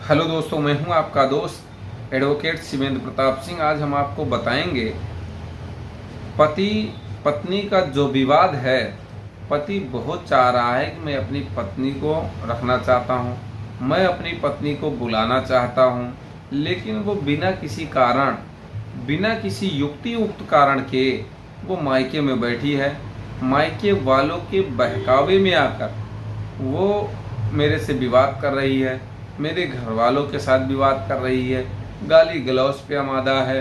Hello दोस्तों, मैं हूं आपका दोस्त एडवोकेट शिवेंद्र प्रताप सिंह। आज हम आपको बताएंगे पति पत्नी का जो विवाद है। पति बहुत चाह रहा है कि मैं अपनी पत्नी को रखना चाहता हूं, मैं अपनी पत्नी को बुलाना चाहता हूं, लेकिन वो बिना किसी कारण, बिना किसी युक्तियुक्त कारण के वो मायके में बैठी है। मायके वालों के बहकावे में आकर वो मेरे से विवाद कर रही है, मेरे घर वालों के साथ विवाद कर रही है, गाली गलौज पे आमादा है,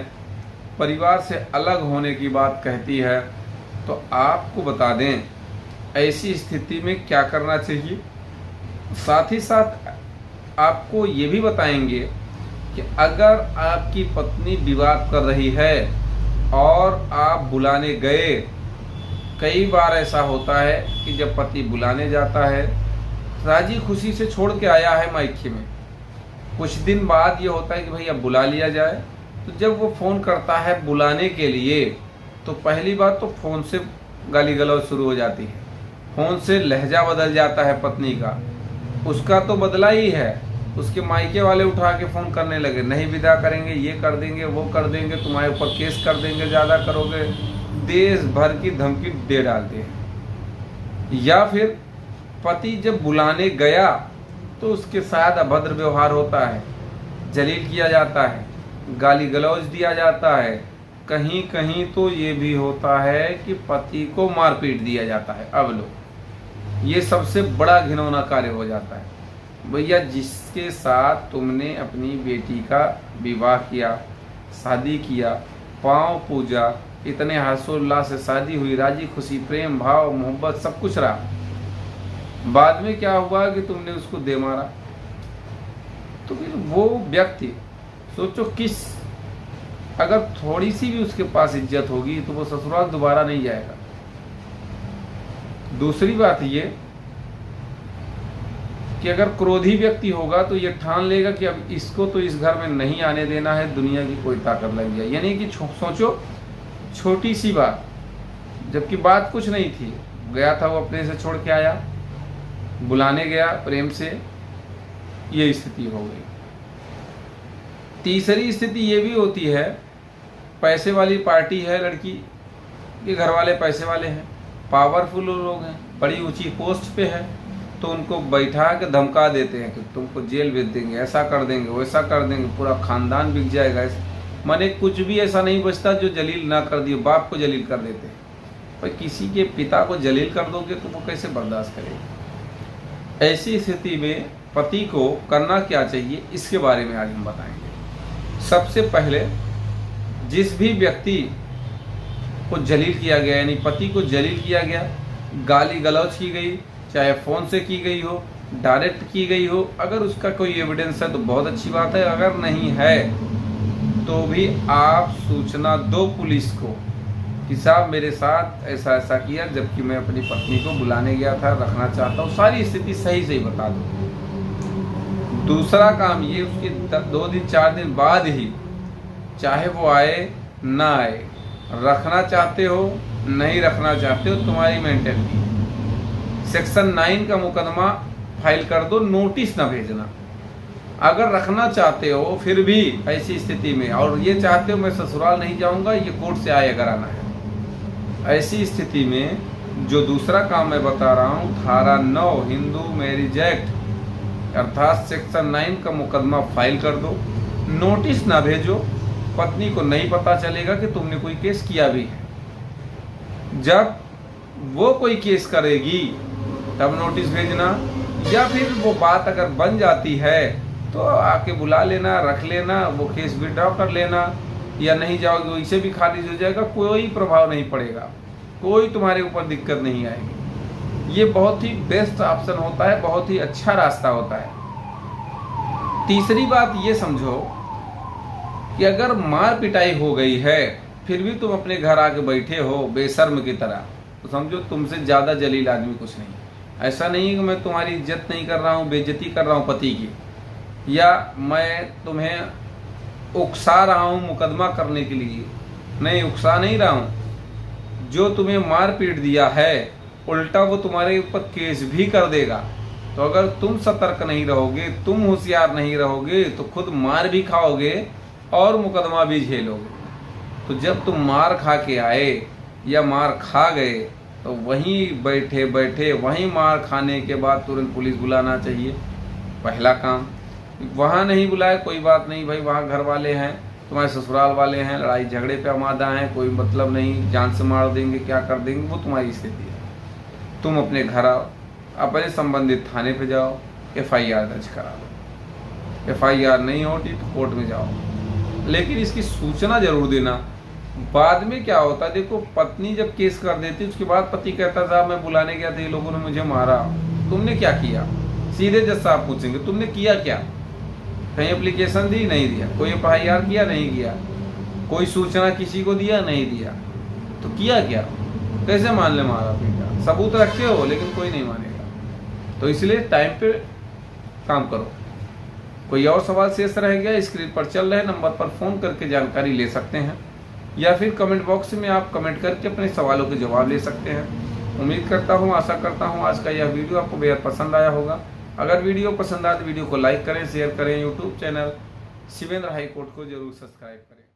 परिवार से अलग होने की बात कहती है। तो आपको बता दें ऐसी स्थिति में क्या करना चाहिए। साथ ही साथ आपको ये भी बताएंगे कि अगर आपकी पत्नी विवाद कर रही है और आप बुलाने गए, कई बार ऐसा होता है कि जब पति बुलाने जाता है, राजी खुशी से छोड़ के आया है मायके में, कुछ दिन बाद ये होता है कि भाई अब बुला लिया जाए। तो जब वो फ़ोन करता है बुलाने के लिए, तो पहली बात तो फ़ोन से गाली गलौज शुरू हो जाती है, फ़ोन से लहजा बदल जाता है पत्नी का। उसका तो बदला ही है, उसके मायके वाले उठा के फ़ोन करने लगे, नहीं विदा करेंगे, ये कर देंगे, वो कर देंगे, तुम्हारे ऊपर केस कर देंगे, ज़्यादा करोगे, देश भर की धमकी दे डालते हैं। या फिर पति जब बुलाने गया तो उसके साथ अभद्र व्यवहार होता है, जलील किया जाता है, गाली गलौज दिया जाता है, कहीं कहीं तो ये भी होता है कि पति को मारपीट दिया जाता है। अब लो, ये सबसे बड़ा घिनौना कार्य हो जाता है। भैया, जिसके साथ तुमने अपनी बेटी का विवाह किया, शादी किया, पाँव पूजा, इतने हर्षोल्लास से शादी हुई, राजी खुशी, प्रेम भाव मोहब्बत सब कुछ रहा, बाद में क्या हुआ कि तुमने उसको दे मारा, तो फिर वो व्यक्ति सोचो किस, अगर थोड़ी सी भी उसके पास इज्जत होगी तो वो ससुराल दोबारा नहीं जाएगा। दूसरी बात ये कि अगर क्रोधी व्यक्ति होगा तो ये ठान लेगा कि अब इसको तो इस घर में नहीं आने देना है, दुनिया की कोई ताकत लग जाए। यानी कि सोचो छोटी सी बात, जबकि बात कुछ नहीं थी, गया था वो अपने से छोड़ के आया, बुलाने गया प्रेम से, ये स्थिति हो गई। तीसरी स्थिति ये भी होती है, पैसे वाली पार्टी है लड़की के घर वाले, पैसे वाले हैं, पावरफुल लोग हैं, बड़ी ऊंची पोस्ट पे है, तो उनको बैठा के धमका देते हैं कि तुमको जेल भेज देंगे, ऐसा कर देंगे, वैसा कर देंगे, पूरा खानदान बिक जाएगा। माने कुछ भी ऐसा नहीं बचता जो जलील ना कर दिए। बाप को जलील कर देते हैं, पर किसी के पिता को जलील कर दोगे तो वो कैसे बर्दाश्त करेगा। ऐसी स्थिति में पति को करना क्या चाहिए, इसके बारे में आज हम बताएंगे। सबसे पहले, जिस भी व्यक्ति को जलील किया गया, यानी पति को जलील किया गया, गाली गलौज की गई, चाहे फ़ोन से की गई हो, डायरेक्ट की गई हो, अगर उसका कोई एविडेंस है तो बहुत अच्छी बात है, अगर नहीं है तो भी आप सूचना दो पुलिस को कि साहब मेरे साथ ऐसा ऐसा किया, जबकि मैं अपनी पत्नी को बुलाने गया था, रखना चाहता हूँ, सारी स्थिति सही सही बता दो। दूसरा काम ये, उसके 2 दिन 4 दिन बाद ही, चाहे वो आए ना आए, रखना चाहते हो नहीं रखना चाहते हो, तुम्हारी मेंटेलिटी, सेक्शन 9 का मुकदमा फाइल कर दो, नोटिस ना भेजना। अगर रखना चाहते हो फिर भी ऐसी स्थिति में, और ये चाहते हो मैं ससुराल नहीं जाऊंगा, ये कोर्ट से आए अगर आना है, ऐसी स्थिति में जो दूसरा काम मैं बता रहा हूँ, धारा 9 हिंदू मैरिज एक्ट अर्थात सेक्शन 9 का मुकदमा फाइल कर दो, नोटिस ना भेजो, पत्नी को नहीं पता चलेगा कि तुमने कोई केस किया भी है। जब वो कोई केस करेगी तब नोटिस भेजना, या फिर वो बात अगर बन जाती है तो आके बुला लेना, रख लेना, वो केस विड्रॉ कर लेना, या नहीं जाओगे वैसे भी खारिज हो जाएगा, कोई प्रभाव नहीं पड़ेगा, कोई तुम्हारे ऊपर दिक्कत नहीं आएगी। ये बहुत ही बेस्ट ऑप्शन होता है, बहुत ही अच्छा रास्ता होता है। तीसरी बात ये समझो कि अगर मार पिटाई हो गई है फिर भी तुम अपने घर आके बैठे हो बेशर्म की तरह, तो समझो तुमसे ज़्यादा जलील आदमी कुछ नहीं। ऐसा नहीं है कि मैं तुम्हारी इज्जत नहीं कर रहा हूँ, बेइज्जती कर रहा हूँ पति की, या मैं तुम्हें उकसा रहा हूँ मुकदमा करने के लिए, नहीं, उकसा नहीं रहा हूँ। जो तुम्हें मार पीट दिया है, उल्टा वो तुम्हारे ऊपर केस भी कर देगा, तो अगर तुम सतर्क नहीं रहोगे, तुम होशियार नहीं रहोगे, तो खुद मार भी खाओगे और मुकदमा भी झेलोगे। तो जब तुम मार खा के आए या मार खा गए, तो वहीं बैठे बैठे वहीं मार खाने के बाद तुरंत पुलिस बुलाना चाहिए, पहला काम। वहाँ नहीं बुलाए कोई बात नहीं भाई, वहाँ घर वाले हैं, तुम्हारे ससुराल वाले हैं, लड़ाई झगड़े पे आमादा हैं, कोई मतलब नहीं, जान से मार देंगे, क्या कर देंगे, वो तुम्हारी स्थिति है। तुम अपने घर आओ, अपने संबंधित थाने पे जाओ, FIR दर्ज करा लो। FIR नहीं होती तो कोर्ट में जाओ, लेकिन इसकी सूचना जरूर देना। बाद में क्या होता है, देखो पत्नी जब केस कर देती उसके बाद पति कहता था मैं बुलाने गया था, ये लोगों ने मुझे मारा, तुमने क्या किया? सीधे जज साहब पूछेंगे तुमने किया क्या? कहीं एप्लीकेशन दी? नहीं दिया। कोई FIR किया? नहीं किया। कोई सूचना किसी को दिया? नहीं दिया। तो किया क्या? कैसे मान ले मारा पीटा? सबूत रखे हो लेकिन कोई नहीं मानेगा। तो इसलिए टाइम पे काम करो। कोई और सवाल शेष रह गया, स्क्रीन पर चल रहे नंबर पर फ़ोन करके जानकारी ले सकते हैं, या फिर कमेंट बॉक्स में आप कमेंट करके अपने सवालों के जवाब ले सकते हैं। उम्मीद करता हूँ, आशा करता हूँ आज का यह वीडियो आपको बेहद पसंद आया होगा। अगर वीडियो पसंद आए तो वीडियो को लाइक करें, शेयर करें। YouTube channel Shivendra high court को जरूर सब्सक्राइब करें।